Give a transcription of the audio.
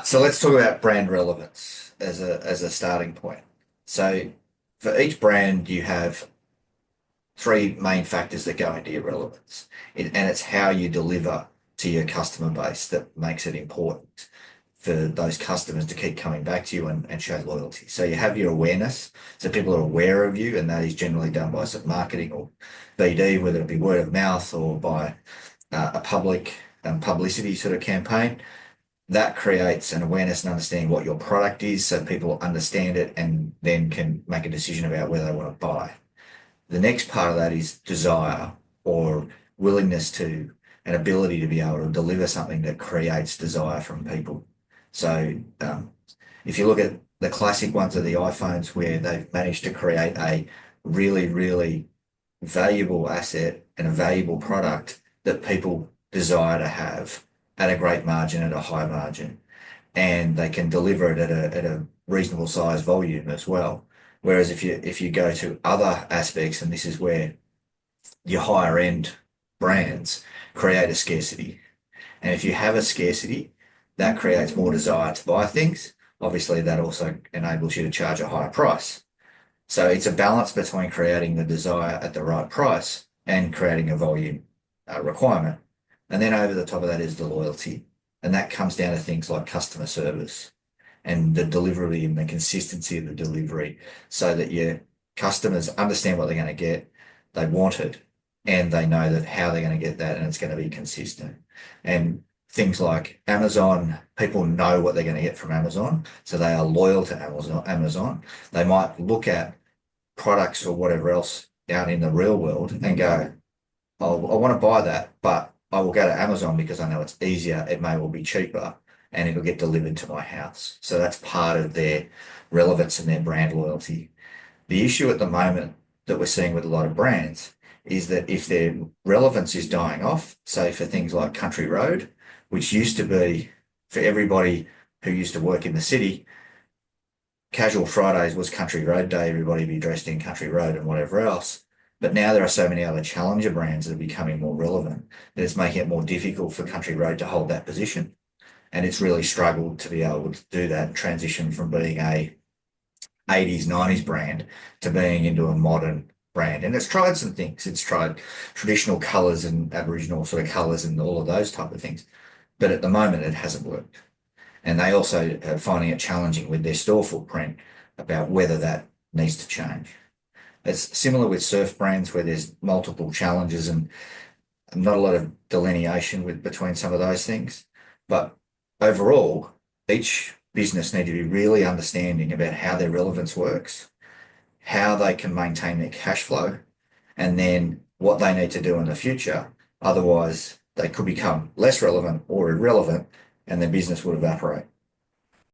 So let's talk about brand relevance as a starting point. So for each brand, you have three main factors that go into your relevance, and it's how you deliver to your customer base that makes it important for those customers to keep coming back to you and show loyalty. So you have your awareness, so people are aware of you, and that is generally done by some marketing or BD, whether it be word of mouth or by a public publicity sort of campaign. That creates an awareness and understanding what your product is, so people understand it and then can make a decision about whether they want to buy. The next part of that is desire, or willingness to, an ability to be able to deliver something that creates desire from people. So if you look at the classic ones of the iPhones, where they've managed to create a really, really valuable asset and a valuable product that people desire to have at a great margin, at a high margin, and they can deliver it at a reasonable size volume as well. Whereas if you go to other aspects, and this is where your higher end brands create a scarcity. And if you have a scarcity, that creates more desire to buy things. Obviously, that also enables you to charge a higher price. So it's a balance between creating the desire at the right price and creating a volume requirement. And then over the top of that is the loyalty. And that comes down to things like customer service and the delivery and the consistency of the delivery, so that your customers understand what they're going to get, they want it, and they know that how they're going to get that, and it's going to be consistent. And things like Amazon, people know what they're going to get from Amazon, so they are loyal to Amazon. They might look at products or whatever else out in the real world and go, oh, I want to buy that, but I will go to Amazon because I know it's easier, it may well be cheaper, and it'll get delivered to my house. So that's part of their relevance and their brand loyalty. The issue at the moment that we're seeing with a lot of brands is that if their relevance is dying off, say for things like Country Road, which used to be for everybody who used to work in the city, Casual Fridays was Country Road Day, everybody be dressed in Country Road and whatever else. But now there are so many other challenger brands that are becoming more relevant that it's making it more difficult for Country Road to hold that position. And it's really struggled to be able to do that transition from being a 80s, 90s brand to being into a modern brand. And it's tried some things. It's tried traditional colours and Aboriginal sort of colours and all of those type of things. But at the moment, it hasn't worked. And they also are finding it challenging with their store footprint about whether that needs to change. It's similar with surf brands, where there's multiple challenges and not a lot of delineation between some of those things. But overall, each business need to be really understanding about how their relevance works, how they can maintain their cash flow, and then what they need to do in the future. Otherwise, they could become less relevant or irrelevant, and their business would evaporate.